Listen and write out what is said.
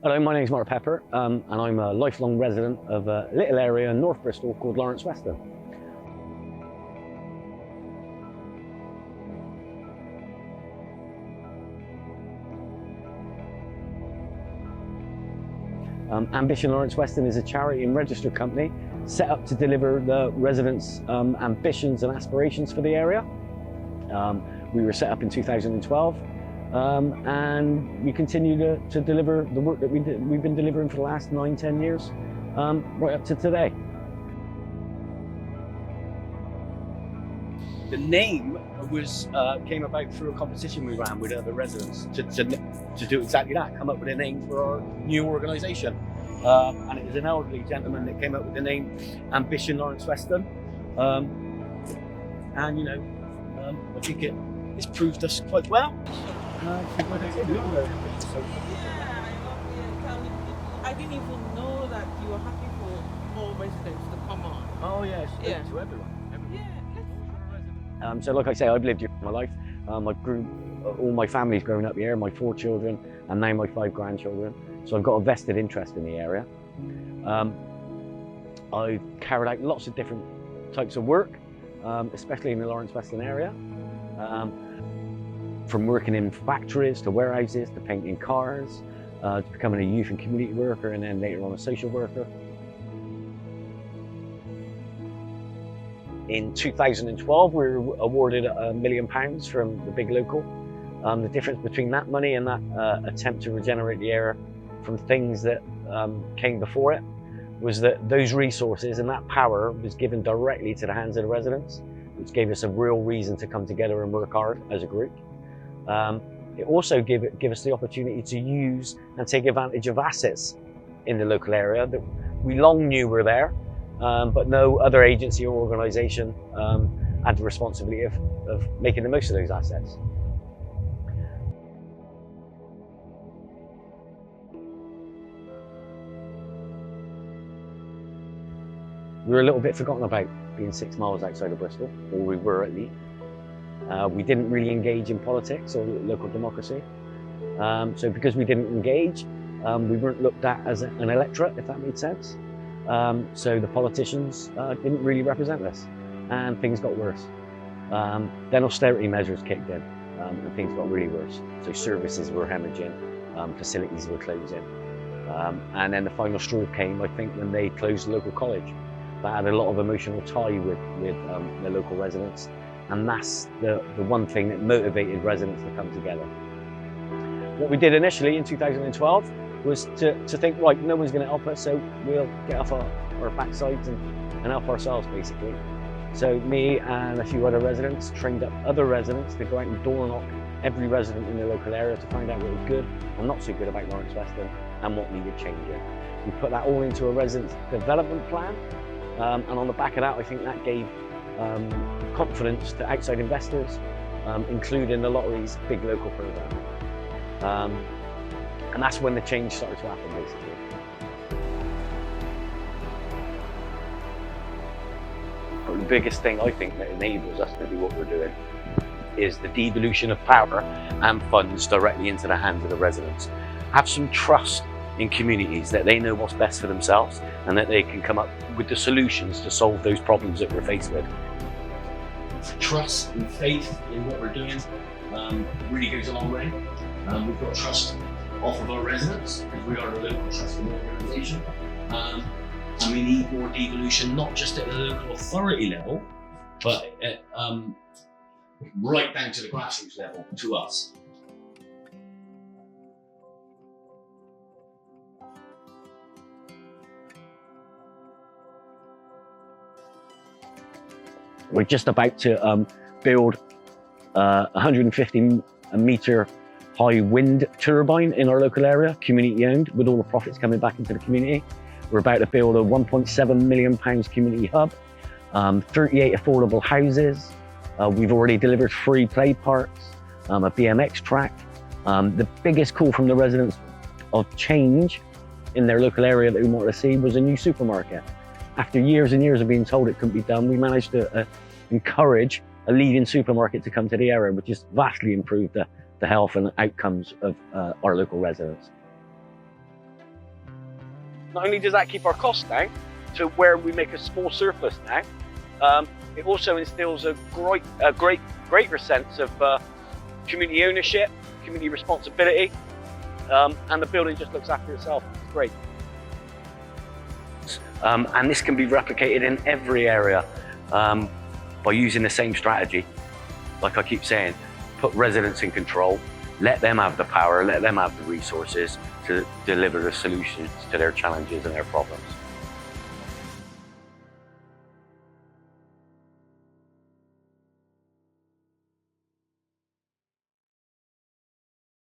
Hello, my name is Mark Pepper, and I'm a lifelong resident of a little area in North Bristol called Lawrence Weston. Ambition Lawrence Weston is a charity and registered company set up to deliver the residents' ambitions and aspirations for the area. We were set up in 2012. And we continue to deliver the work that we've been delivering for the last 9-10 years, right up to today. The name came about through a competition we ran with other residents to do exactly that, come up with a name for our new organisation. And it was an elderly gentleman that came up with the name Ambition Lawrence Weston. And you know, I think it's proved us quite well. I didn't even know that you were happy for all residents to come on. Oh yes, yeah. To everyone. Yeah. So like I say, I've lived here my life. I've grew, all my family's grown up here, my 4 children and now my 5 grandchildren. So I've got a vested interest in the area. I've carried out lots of different types of work, especially in the Lawrence Weston area. From working in factories to warehouses to painting cars, to becoming a youth and community worker and then later on a social worker. In 2012 we were awarded £1 million from the big local. The difference between that money and that attempt to regenerate the area from things that came before it was that those resources and that power was given directly to the hands of the residents, which gave us a real reason to come together and work hard as a group. It also gave us the opportunity to use and take advantage of assets in the local area that we long knew were there, but no other agency or organisation had the responsibility of making the most of those assets. We were a little bit forgotten about, being 6 miles outside of Bristol, or we were at least. We didn't really engage in politics or local democracy. So because we didn't engage, we weren't looked at as an electorate, if that made sense. So the politicians didn't really represent us, and things got worse. Then austerity measures kicked in, and things got really worse. So services were hemorrhaging, facilities were closing. And then the final straw came, I think, when they closed the local college. That had a lot of emotional tie with the local residents. And that's the one thing that motivated residents to come together. What we did initially in 2012 was to think, right, no one's going to help us, so we'll get off our backsides and help ourselves, basically. So me and a few other residents trained up other residents to go out and door knock every resident in the local area to find out what was good and not so good about Lawrence Weston and what needed changing. We put that all into a residents' development plan, and on the back of that, I think that gave confidence to outside investors, including the lottery's big local program. And that's when the change started to happen, basically. But the biggest thing I think that enables us to do what we're doing is the devolution of power and funds directly into the hands of the residents. Have some trust in communities that they know what's best for themselves and that they can come up with the solutions to solve those problems that we're faced with. Trust and faith in what we're doing really goes a long way. We've got trust off of our residents because we are a local trusted organisation. And we need more devolution, not just at the local authority level, but at, right down to the grassroots level, to us. We're just about to build a 150 metre high wind turbine in our local area, community owned, with all the profits coming back into the community. We're about to build a £1.7 million community hub, 38 affordable houses. We've already delivered free play parks, a BMX track. The biggest call from the residents of change in their local area that we wanted to see was a new supermarket. After years and years of being told it couldn't be done, we managed to encourage a leading supermarket to come to the area, which has vastly improved the health and outcomes of our local residents. not only does that keep our costs down to where we make a small surplus now, it also instills a greater sense of community ownership, community responsibility, and the building just looks after itself. It's great. And this can be replicated in every area by using the same strategy. Like I keep saying, put residents in control, let them have the power, let them have the resources to deliver the solutions to their challenges and their problems.